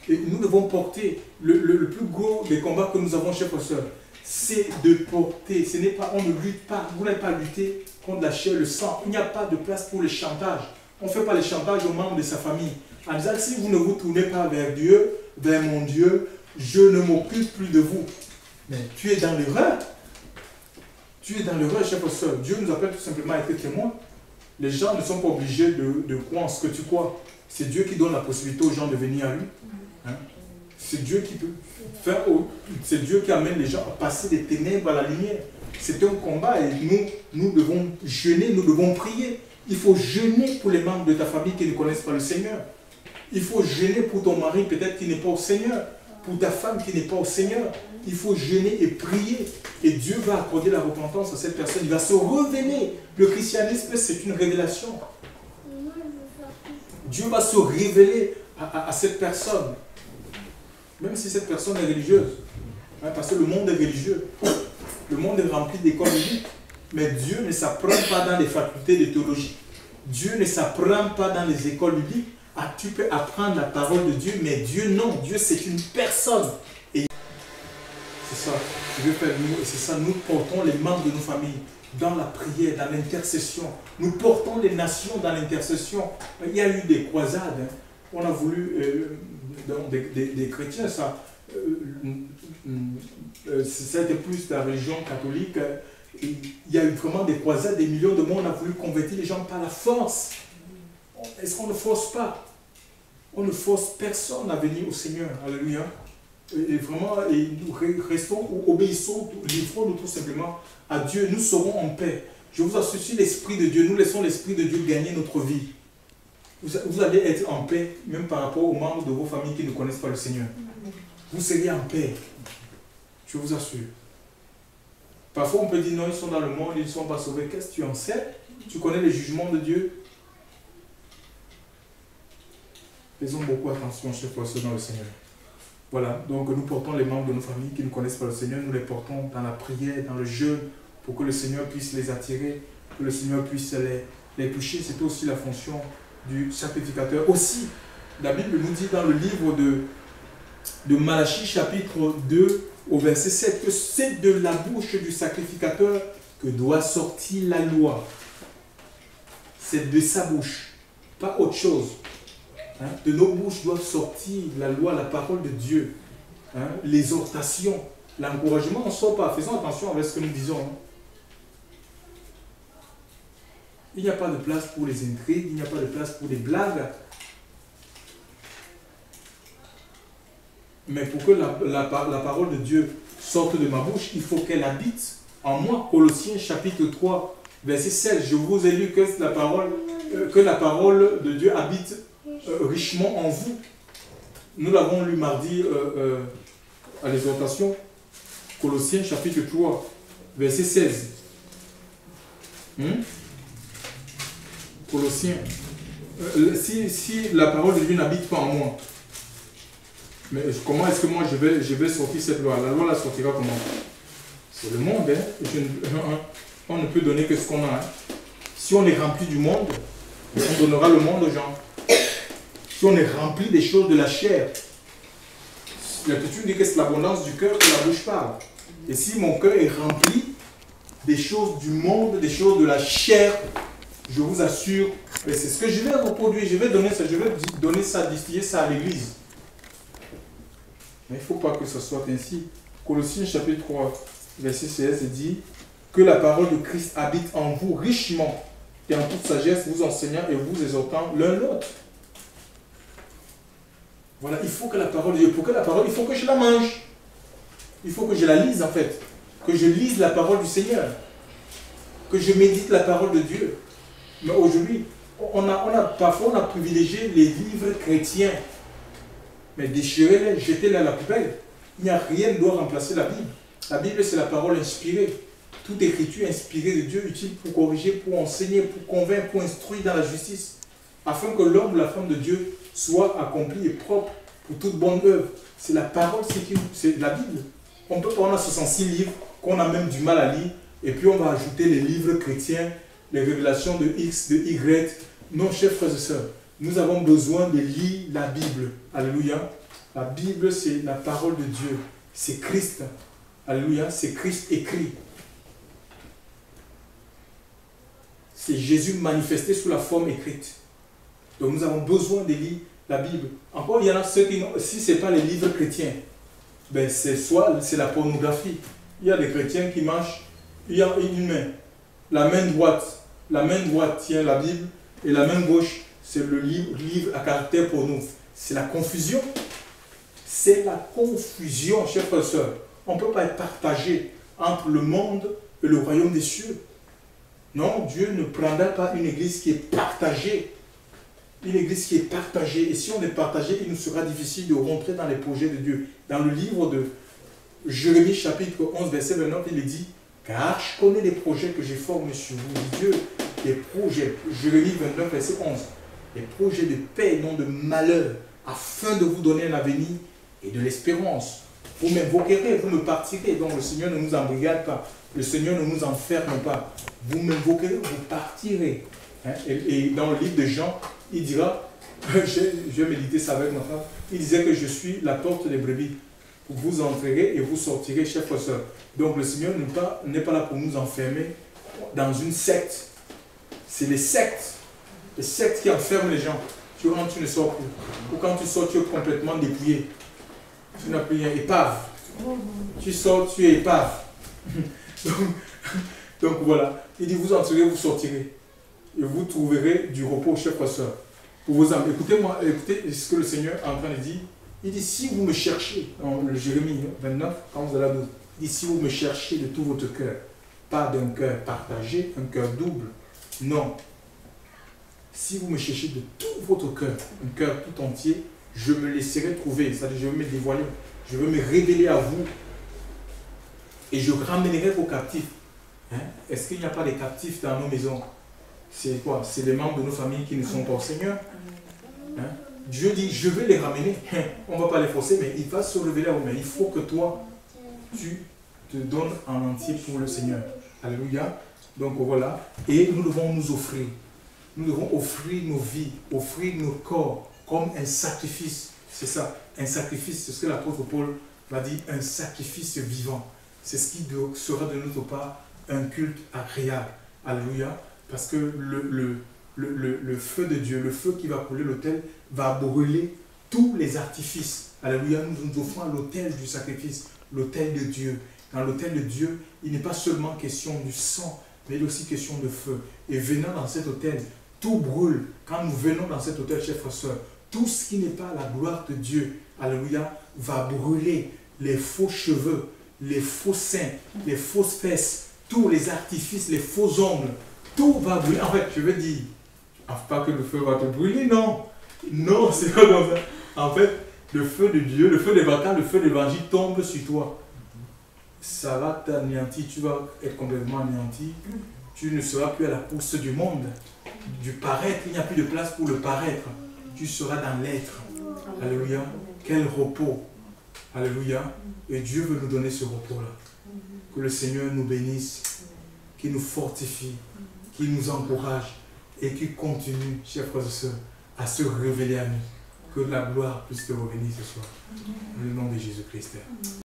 Et nous devons porter le plus gros des combats que nous avons, chers frères et sœurs, c'est de porter, on ne lutte pas, vous n'avez pas lutter contre la chair, le sang. Il n'y a pas de place pour le chantage. On ne fait pas le chantage aux membres de sa famille. En disant, si vous ne vous tournez pas vers Dieu, vers mon Dieu, je ne m'occupe plus de vous. Mais tu es dans l'erreur. Tu es dans l'erreur, chers frères et sœurs. Dieu nous appelle tout simplement à être témoins. Les gens ne sont pas obligés de croire en ce que tu crois. C'est Dieu qui donne la possibilité aux gens de venir à lui. Hein? C'est Dieu qui peut faire, c'est Dieu qui amène les gens à passer des ténèbres à la lumière. C'est un combat et nous devons jeûner, nous devons prier. Il faut jeûner pour les membres de ta famille qui ne connaissent pas le Seigneur. Il faut jeûner pour ton mari peut-être qui n'est pas au Seigneur, pour ta femme qui n'est pas au Seigneur. Il faut jeûner et prier. Et Dieu va accorder la repentance à cette personne. Il va se révéler. Le christianisme, c'est une révélation. Dieu va se révéler à cette personne. Même si cette personne est religieuse. Hein, parce que le monde est religieux. Le monde est rempli d'écoles bibliques. Mais Dieu ne s'apprend pas dans les facultés de théologie. Dieu ne s'apprend pas dans les écoles bibliques. Ah, tu peux apprendre la parole de Dieu, mais Dieu non. Dieu c'est une personne. Et c'est ça. C'est ça. Nous portons les membres de nos familles dans la prière, dans l'intercession. Nous portons les nations dans l'intercession. Il y a eu des croisades. Hein. On a voulu, des chrétiens, ça. C'était plus la religion catholique. Et il y a eu vraiment des croisades, des millions de monde ont voulu convertir les gens par la force. Est-ce qu'on ne force pas? On ne force personne à venir au Seigneur. Alléluia. Et vraiment, et nous restons ou obéissons, livrons-nous tout simplement à Dieu. Nous serons en paix. Je vous assure, si l'Esprit de Dieu, nous laissons l'Esprit de Dieu gagner notre vie. Vous allez être en paix, même par rapport aux membres de vos familles qui ne connaissent pas le Seigneur. Vous serez en paix. Je vous assure. Parfois, on peut dire non, ils sont dans le monde, ils ne sont pas sauvés. Qu'est-ce que tu en sais? Tu connais les jugements de Dieu? Faisons beaucoup attention, chers frères dans le Seigneur. Voilà, donc nous portons les membres de nos familles qui ne connaissent pas le Seigneur, nous les portons dans la prière, dans le jeûne, pour que le Seigneur puisse les attirer, que le Seigneur puisse les toucher. C'est aussi la fonction du sacrificateur. Aussi, la Bible nous dit dans le livre de Malachie, chapitre 2, au verset 7, que c'est de la bouche du sacrificateur que doit sortir la loi. C'est de sa bouche, pas autre chose. Hein? De nos bouches doivent sortir la loi, la parole de Dieu. Hein? L'exhortation, l'encouragement, on ne sort pas. Faisons attention avec ce que nous disons. Hein? Il n'y a pas de place pour les intrigues, il n'y a pas de place pour des blagues. Mais pour que la parole de Dieu sorte de ma bouche, il faut qu'elle habite en moi. Colossiens chapitre 3, verset 16. Je vous ai lu que la parole de Dieu habite richement en vous. Nous l'avons lu mardi à l'exhortation. Colossiens chapitre 3, verset 16. Colossiens. Si la parole de Dieu n'habite pas en moi, mais comment est-ce que moi je vais sortir cette loi? La loi la sortira comment? C'est le monde. Hein? On ne peut donner que ce qu'on a. Hein? Si on est rempli du monde, on donnera le monde aux gens. Si on est rempli des choses de la chair, l'Écriture dit que c'est l'abondance du cœur que la bouche parle. Et si mon cœur est rempli des choses du monde, des choses de la chair, je vous assure, c'est ce que je vais reproduire, je vais donner ça, distiller ça à l'église. Mais il ne faut pas que ce soit ainsi. Colossiens chapitre 3, verset 16 dit que la parole de Christ habite en vous richement et en toute sagesse, vous enseignant et vous exhortant l'un l'autre. Voilà, il faut que la parole de Dieu, pour que la parole, il faut que je la mange. Il faut que je la lise en fait. Que je lise la parole du Seigneur. Que je médite la parole de Dieu. Mais aujourd'hui, parfois on a privilégié les livres chrétiens. Mais déchirez-les, jetez-les à la poubelle. Il n'y a rien qui doit remplacer la Bible. La Bible, c'est la parole inspirée. Toute écriture inspirée de Dieu, utile pour corriger, pour enseigner, pour convaincre, pour instruire dans la justice. Afin que l'homme ou la femme de Dieu soit accompli et propre pour toute bonne œuvre. C'est la parole, c'est la Bible. On peut prendre 66 livres qu'on a même du mal à lire, et puis on va ajouter les livres chrétiens, les révélations de X, de Y. Non, chers frères et sœurs, nous avons besoin de lire la Bible. Alléluia. La Bible, c'est la parole de Dieu. C'est Christ. Alléluia. C'est Christ écrit. C'est Jésus manifesté sous la forme écrite. Donc nous avons besoin de lire la Bible. Encore, il y en a ceux qui, si ce n'est pas les livres chrétiens, ben c'est la pornographie. Il y a des chrétiens qui marchent, il y a une main. La main droite tient la Bible et la main gauche, c'est le livre à caractère porno. C'est la confusion. C'est la confusion, chers frères et sœurs. On ne peut pas être partagé entre le monde et le royaume des cieux. Non, Dieu ne prendra pas une église qui est partagée. Une église qui est partagée. Et si on est partagé, il nous sera difficile de rentrer dans les projets de Dieu. Dans le livre de Jérémie, chapitre 11, verset 29, il est dit « Car je connais les projets que j'ai formés sur vous, Dieu, des projets. » Jérémie 29, verset 11. Des projets de paix et non de malheur, afin de vous donner un avenir et de l'espérance. Vous m'invoquerez, vous me partirez. Donc le Seigneur ne nous embrigade pas. Le Seigneur ne nous enferme pas. Vous m'invoquerez, vous partirez. Hein? Et dans le livre de Jean, il dira, je vais méditer ça avec ma femme, il disait que je suis la porte des brebis. Vous entrerez et vous sortirez, chers frères et sœurs. Donc le Seigneur n'est pas là pour nous enfermer dans une secte. C'est les sectes qui enferment les gens. Tu rentres, tu ne sors plus. Ou quand tu sors, tu es complètement dépouillé. Tu n'as plus rien, épave. Tu sors, tu es épave. Donc, Donc voilà, il dit vous entrerez, vous sortirez. Et vous trouverez du repos, chers frères et sœurs, pour vos âmes. Écoutez-moi, écoutez ce que le Seigneur est en train de dire. Il dit, si vous me cherchez, dans le Jérémie 29, quand vous allez à 12, il dit, si vous me cherchez de tout votre cœur, pas d'un cœur partagé, un cœur double, non. Si vous me cherchez de tout votre cœur, un cœur tout entier, je me laisserai trouver, c'est-à-dire je vais me dévoiler, je vais me révéler à vous et je ramènerai vos captifs. Hein? Est-ce qu'il n'y a pas de captifs dans nos maisons? C'est quoi? C'est les membres de nos familles qui ne sont pas au Seigneur. Hein? Dieu dit, je vais les ramener. On ne va pas les forcer, mais il va se révéler à vous. Mais il faut que toi, tu te donnes en entier pour le Seigneur. Alléluia. Donc voilà. Et nous devons nous offrir. Nous devons offrir nos vies, offrir nos corps comme un sacrifice. C'est ça, un sacrifice. C'est ce que l'apôtre Paul va dire, un sacrifice vivant. C'est ce qui sera de notre part un culte agréable. Alléluia. Parce que le feu de Dieu, le feu qui va brûler l'autel, va brûler tous les artifices. Alléluia, nous nous offrons à l'autel du sacrifice, l'autel de Dieu. Dans l'autel de Dieu, il n'est pas seulement question du sang, mais il est aussi question de feu. Et venant dans cet autel, tout brûle. Quand nous venons dans cet autel, chers frères et sœurs, tout ce qui n'est pas la gloire de Dieu, alléluia, va brûler les faux cheveux, les faux seins, les fausses fesses, tous les artifices, les faux ongles. Tout va brûler. En fait, je veux dire, pas que le feu va te brûler, non. Non, c'est pas comme ça. En fait, le feu de Dieu, le feu de l'évangile, le feu de l'évangile tombe sur toi. Ça va t'anéantir, tu vas être complètement anéanti. Tu ne seras plus à la course du monde, du paraître. Il n'y a plus de place pour le paraître. Tu seras dans l'être. Alléluia. Quel repos. Alléluia. Et Dieu veut nous donner ce repos-là. Que le Seigneur nous bénisse, qu'il nous fortifie, qui nous encourage et qui continue, chers frères et sœurs, à se révéler à nous. Que la gloire puisse te revenir ce soir. Dans le nom de Jésus-Christ.